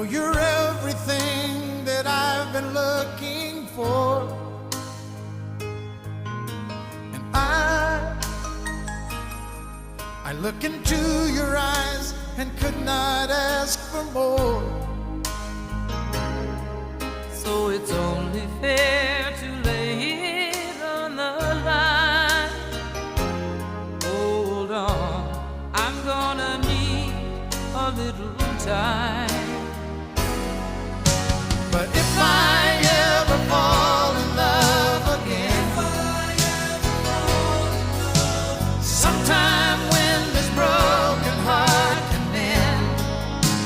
know you're everything that I've been looking for. And I look into your eyes and could not ask for more. So it's only fair to